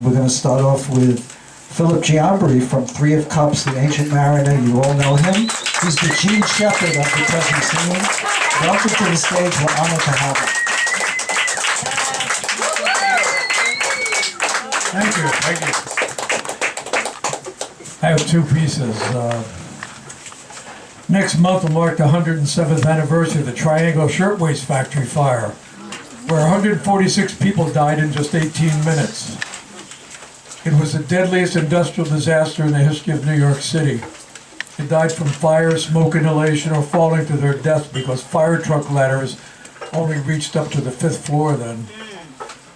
We're going to start off with Phillip Giambri from Three of Cups, The Ancient Mariner. You all know him. He's the Gene Shepherd of the present scene. Welcome to the stage. We're honored to have him. Thank you, thank you. I have two pieces. Next month will mark the 107th anniversary of the Triangle Shirtwaist Factory fire, where 146 people died in just 18 minutes. It was the deadliest industrial disaster in the history of New York City. They died from fire, smoke inhalation, or falling to their deaths because fire truck ladders only reached up to the 5th floor then.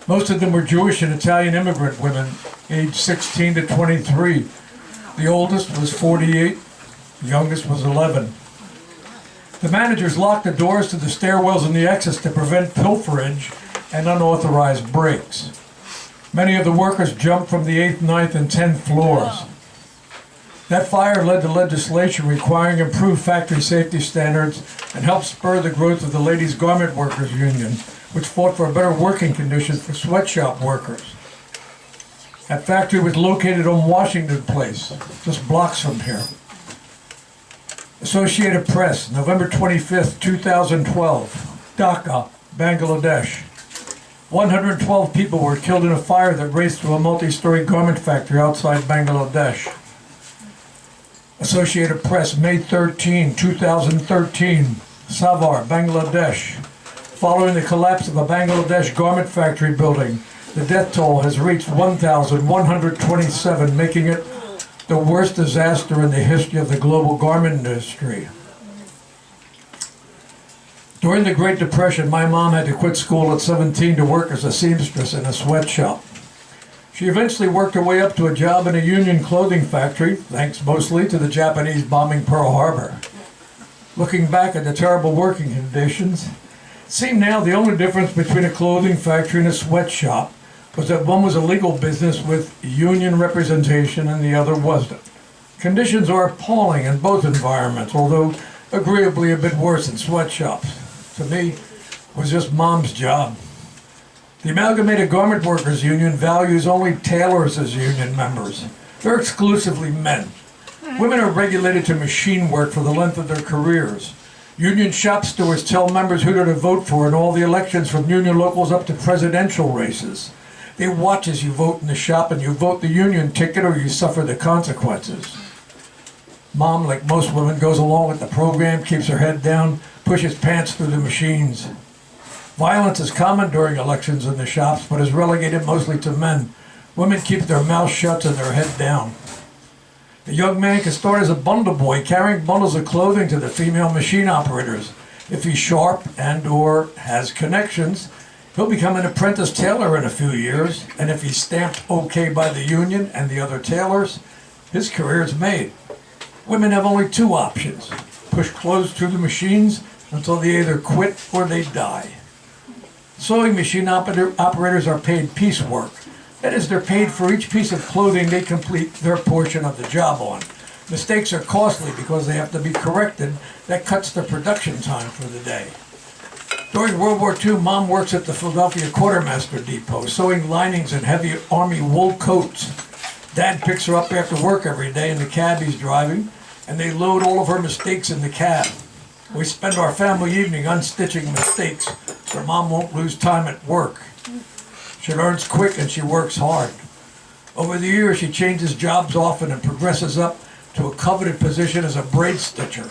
Most of them were Jewish and Italian immigrant women, aged 16 to 23. The oldest was 48, the youngest was 11. The managers locked the doors to the stairwells and the exits to prevent pilferage and unauthorized breaks. Many of the workers jumped from the 8th, 9th, and 10th floors. That fire led to legislation requiring improved factory safety standards and helped spur the growth of the Ladies Garment Workers Union, which fought for better working conditions for sweatshop workers. That factory was located on Washington Place, just blocks from here. Associated Press, November 25th, 2012, Dhaka, Bangladesh. 112 people were killed in a fire that raced through a multi-story garment factory outside Bangladesh. Associated Press, May 13, 2013, Savar, Bangladesh. Following the collapse of a Bangladesh garment factory building, the death toll has reached 1,127, making it the worst disaster in the history of the global garment industry. During the Great Depression, my mom had to quit school at 17 to work as a seamstress in a sweatshop. She eventually worked her way up to a job in a union clothing factory, thanks mostly to the Japanese bombing Pearl Harbor. Looking back at the terrible working conditions, it seemed now the only difference between a clothing factory and a sweatshop was that one was a legal business with union representation and the other wasn't. Conditions are appalling in both environments, although agreeably a bit worse in sweatshops. To me, it was just mom's job. The Amalgamated Garment Workers Union values only tailors as union members. They're exclusively men. Women are regulated to machine work for the length of their careers. Union shop stewards tell members who to vote for in all the elections, from union locals up to presidential races. They watch as you vote in the shop, and you vote the union ticket or you suffer the consequences. Mom, like most women, goes along with the program, keeps her head down, pushes pants through the machines. Violence is common during elections in the shops, but is relegated mostly to men. Women keep their mouths shut and their head down. The young man can start as a bundle boy, carrying bundles of clothing to the female machine operators. If he's sharp and/or has connections, he'll become an apprentice tailor in a few years, and if he's stamped okay by the union and the other tailors, his career is made. Women have only two options: push clothes through the machines until they either quit or they die. Sewing machine operators are paid piecework. That is, they're paid for each piece of clothing they complete their portion of the job on. Mistakes are costly because they have to be corrected. That cuts the production time for the day. During World War II, Mom works at the Philadelphia Quartermaster Depot, sewing linings and heavy Army wool coats. Dad picks her up after work every day in the cab he's driving, and they load all of her mistakes in the cab. We spend our family evening unstitching mistakes so Mom won't lose time at work. She learns quick and she works hard. Over the years, she changes jobs often and progresses up to a coveted position as a braid stitcher.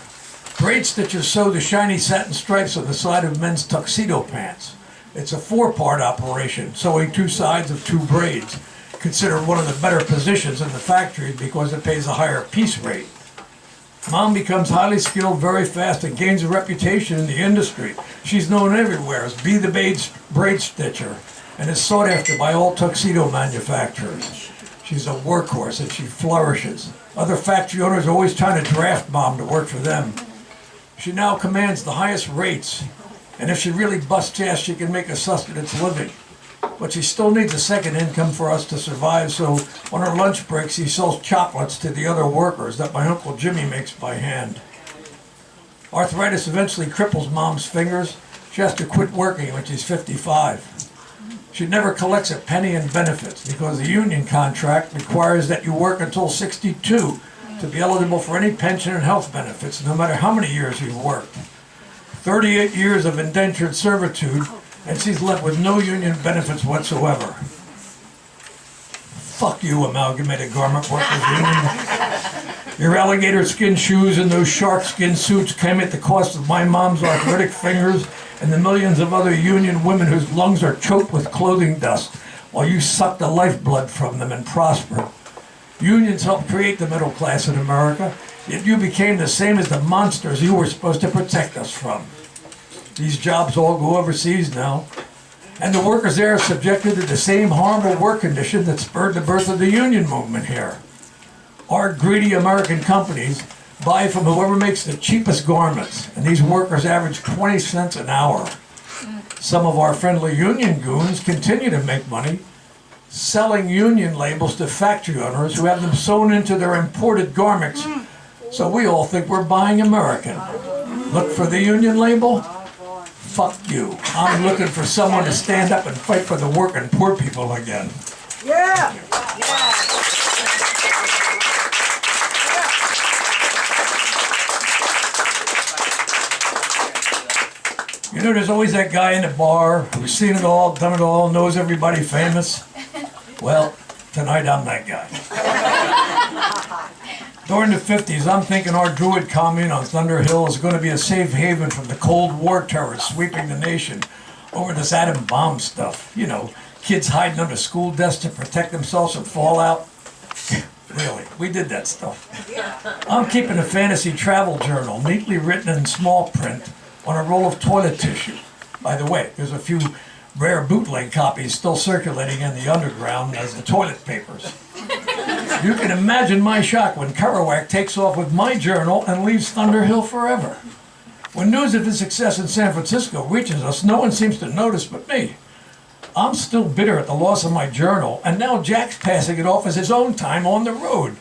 Braid stitchers sew the shiny satin stripes on the side of men's tuxedo pants. It's a 4-part operation, sewing 2 sides of 2 braids, considered one of the better positions in the factory because it pays a higher piece rate. Mom becomes highly skilled very fast and gains a reputation in the industry. She's known everywhere as Be the Braid Stitcher and is sought after by all tuxedo manufacturers. She's a workhorse and she flourishes. Other factory owners are always trying to draft Mom to work for them. She now commands the highest rates, and if she really busts ass, she can make a sustenance living. But she still needs a second income for us to survive, so on her lunch breaks, she sells chocolates to the other workers that my Uncle Jimmy makes by hand. Arthritis eventually cripples Mom's fingers. She has to quit working when she's 55. She never collects a penny in benefits because the union contract requires that you work until 62 to be eligible for any pension and health benefits, no matter how many years you've worked. 38 years of indentured servitude, and she's left with no union benefits whatsoever. Fuck you, Amalgamated Garment Workers Union. Your alligator skin shoes and those shark skin suits came at the cost of my mom's arthritic fingers and the millions of other union women whose lungs are choked with clothing dust while you suck the lifeblood from them and prosper. Unions helped create the middle class in America, yet you became the same as the monsters you were supposed to protect us from. These jobs all go overseas now, and the workers there are subjected to the same horrible work condition that spurred the birth of the union movement here. Our greedy American companies buy from whoever makes the cheapest garments, and these workers average 20 cents an hour. Some of our friendly union goons continue to make money selling union labels to factory owners who have them sewn into their imported garments, so we all think we're buying American. Look for the union label? Fuck you. I'm looking for someone to stand up and fight for the working poor people again. Yeah! You know, there's always that guy in the bar who's seen it all, done it all, knows everybody famous. Well, tonight I'm that guy. During the 50s, I'm thinking our Druid commune on Thunder Hill is going to be a safe haven from the Cold War terror sweeping the nation over this atom bomb stuff. You know, kids hiding under school desks to protect themselves from fallout. Really, we did that stuff. I'm keeping a fantasy travel journal, neatly written in small print, on a roll of toilet tissue. By the way, there's a few rare bootleg copies still circulating in the underground as the toilet papers. You can imagine my shock when Kerouac takes off with my journal and leaves Thunder Hill forever. When news of his success in San Francisco reaches us, no one seems to notice but me. I'm still bitter at the loss of my journal, and now Jack's passing it off as his own time on the road.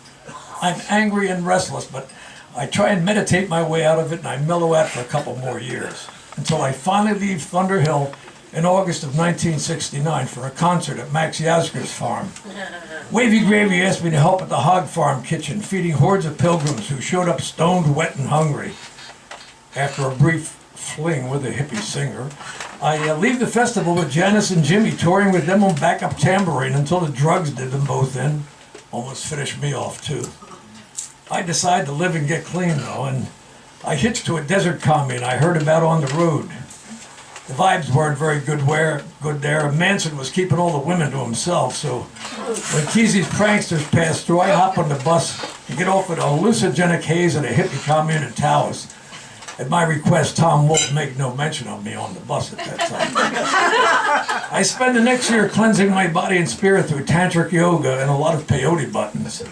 I'm angry and restless, but I try and meditate my way out of it, and I mellow out for a couple more years, until I finally leave Thunder Hill in August of 1969 for a concert at Max Yasgur's farm. Wavy Gravy asked me to help at the hog farm kitchen, feeding hordes of pilgrims who showed up stoned, wet, and hungry. After a brief fling with a hippie singer, I leave the festival with Janice and Jimmy, touring with them on backup tambourine until the drugs did them both in. Almost finished me off, too. I decided to live and get clean, though, and I hitched to a desert commune I heard about on the road. The vibes weren't very good there. Manson was keeping all the women to himself, so when Kesey's pranksters passed through, I hop on the bus and get off at a hallucinogenic haze at a hippie commune in Taos. At my request, Tom Wolfe made no mention of me on the bus at that time. I spent the next year cleansing my body and spirit through tantric yoga and a lot of peyote buttons.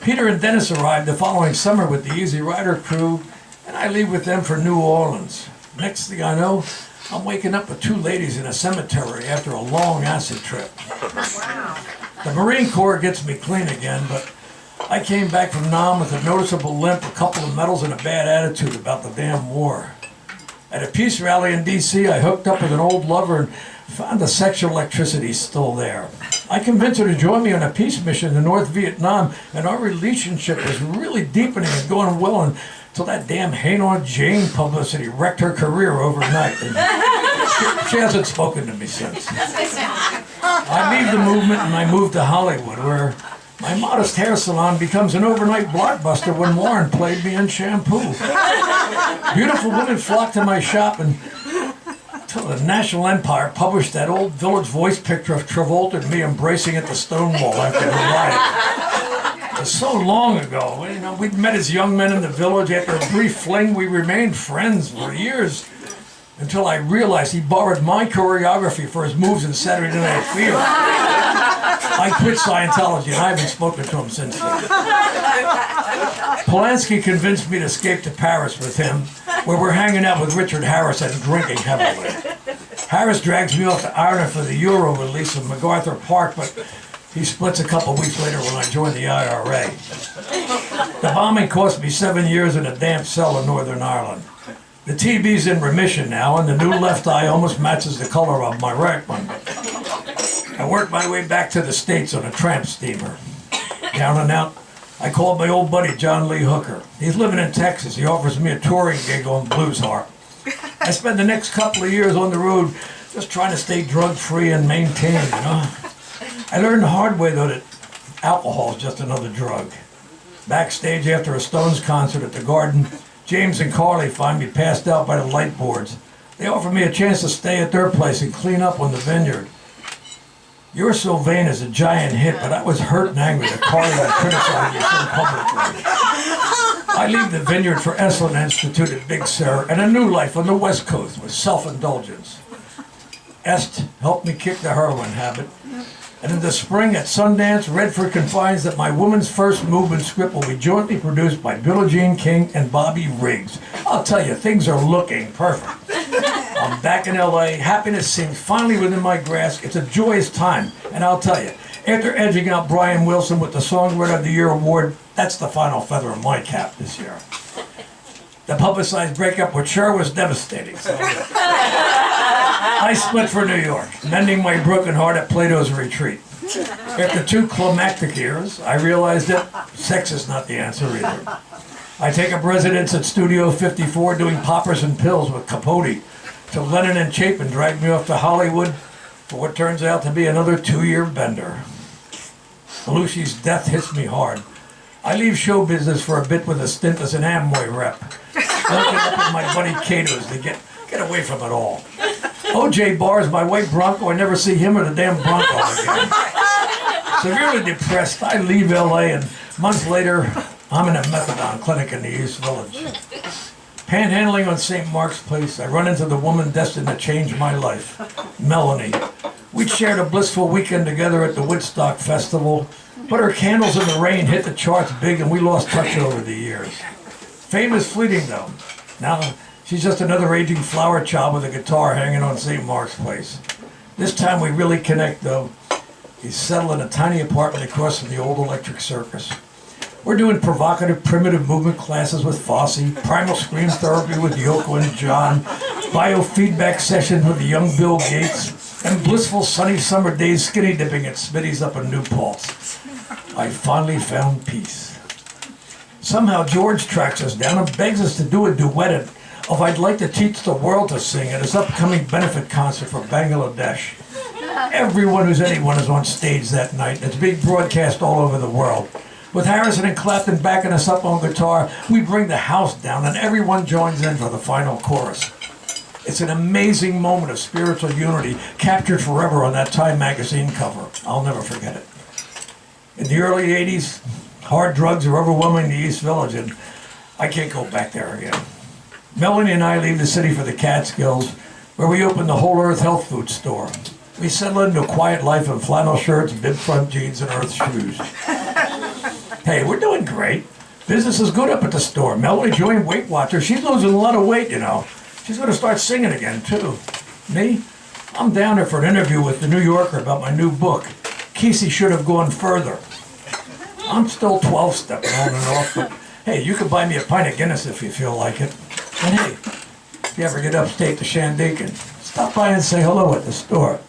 Peter and Dennis arrived the following summer with the Easy Rider crew, and I leave with them for New Orleans. Next thing I know, I'm waking up with two ladies in a cemetery after a long acid trip. The Marine Corps gets me clean again, but I came back from Nam with a noticeable limp, a couple of medals, and a bad attitude about the damn war. At a peace rally in D.C., I hooked up with an old lover and found the sexual electricity still there. I convinced her to join me on a peace mission in North Vietnam, and our relationship was really deepening and going well until that damn Haynor Jane publicity wrecked her career overnight. And she hasn't spoken to me since. I leave the movement and I move to Hollywood, where my modest hair salon becomes an overnight blockbuster when Warren played me in Shampoo. Beautiful women flocked to my shop until the National Empire published that old Village Voice picture of Travolta and me embracing at the Stonewall after the riot. It was so long ago. You know, we'd met as young men in the village. After a brief fling, we remained friends for years until I realized he borrowed my choreography for his moves in Saturday Night Fever. I quit Scientology, and I haven't spoken to him since then. Polanski convinced me to escape to Paris with him, where we're hanging out with Richard Harris and drinking heavily. Harris drags me off to Ireland for the Euro release of MacArthur Park, but he splits a couple weeks later when I join the IRA. The bombing cost me 7 years in a damp cell in Northern Ireland. The TB's in remission now, and the new left eye almost matches the color of my right one. I worked my way back to the States on a tramp steamer. Down and out, I called my old buddy John Lee Hooker. He's living in Texas. He offers me a touring gig on blues harp. I spent the next couple of years on the road just trying to stay drug-free and maintain, you know. I learned the hard way, though, that alcohol is just another drug. Backstage after a Stones concert at the Garden, James and Carly find me passed out by the light boards. They offer me a chance to stay at their place and clean up on the vineyard. You're So Vain is a giant hit, but I was hurt and angry that Carly would criticize me so publicly. I leave the vineyard for Esalen Institute at Big Sur and a new life on the West Coast with self-indulgence. Est helped me kick the heroin habit. And in the spring at Sundance, Redford confides that my woman's first movement script will be jointly produced by Billie Jean King and Bobby Riggs. I'll tell you, things are looking perfect. I'm back in LA. Happiness seems finally within my grasp. It's a joyous time. And I'll tell you, after edging out Brian Wilson with the Songwriter of the Year award, that's the final feather in my cap this year. The publicized breakup with Cher was devastating. So I split for New York, mending my broken heart at Plato's Retreat. After 2 climactic years, I realized that sex is not the answer either. I take up residence at Studio 54 doing poppers and pills with Capote, till Lennon and Chapin dragged me off to Hollywood for what turns out to be another 2-year bender. Belushi's death hits me hard. I leave show business for a bit with a stint as an Amway rep. Working up with my buddy Cato's to get away from it all. O.J. Barr's my white Bronco. I never see him or the damn Bronco again. Severely depressed, I leave L.A. and months later, I'm in a methadone clinic in the East Village. Panhandling on St. Mark's Place, I run into the woman destined to change my life, Melanie. We'd shared a blissful weekend together at the Woodstock Festival, but her Candles in the Rain hit the charts big and we lost touch over the years. Fame is fleeting though. Now, she's just another aging flower child with a guitar hanging on St. Mark's Place. This time we really connect though. He's settled in a tiny apartment across from the old Electric Circus. We're doing provocative primitive movement classes with Fosse, primal scream therapy with Yoko and John, biofeedback sessions with the young Bill Gates, and blissful sunny summer days skinny dipping at Smitty's up in New Paltz. I finally found peace. Somehow George tracks us down and begs us to do a duet of I'd Like to Teach the World to Sing at his upcoming benefit concert for Bangladesh. Everyone who's anyone is on stage that night. It's being broadcast all over the world. With Harrison and Clapton backing us up on guitar, we bring the house down and everyone joins in for the final chorus. It's an amazing moment of spiritual unity captured forever on that Time magazine cover. I'll never forget it. In the early 80s, hard drugs were overwhelming the East Village and I can't go back there again. Melanie and I leave the city for the Catskills where we open the Whole Earth Health Food Store. We settle into a quiet life in flannel shirts, bib front jeans, and earth shoes. Hey, we're doing great. Business is good up at the store. Melanie joined Weight Watchers. She's losing a lot of weight, you know. She's going to start singing again, too. Me? I'm down there for an interview with the New Yorker about my new book. Kesey should have gone further. I'm still 12-stepping on and off, but hey, you can buy me a pint of Guinness if you feel like it. And hey, if you ever get upstate to Shandaken, stop by and say hello at the store.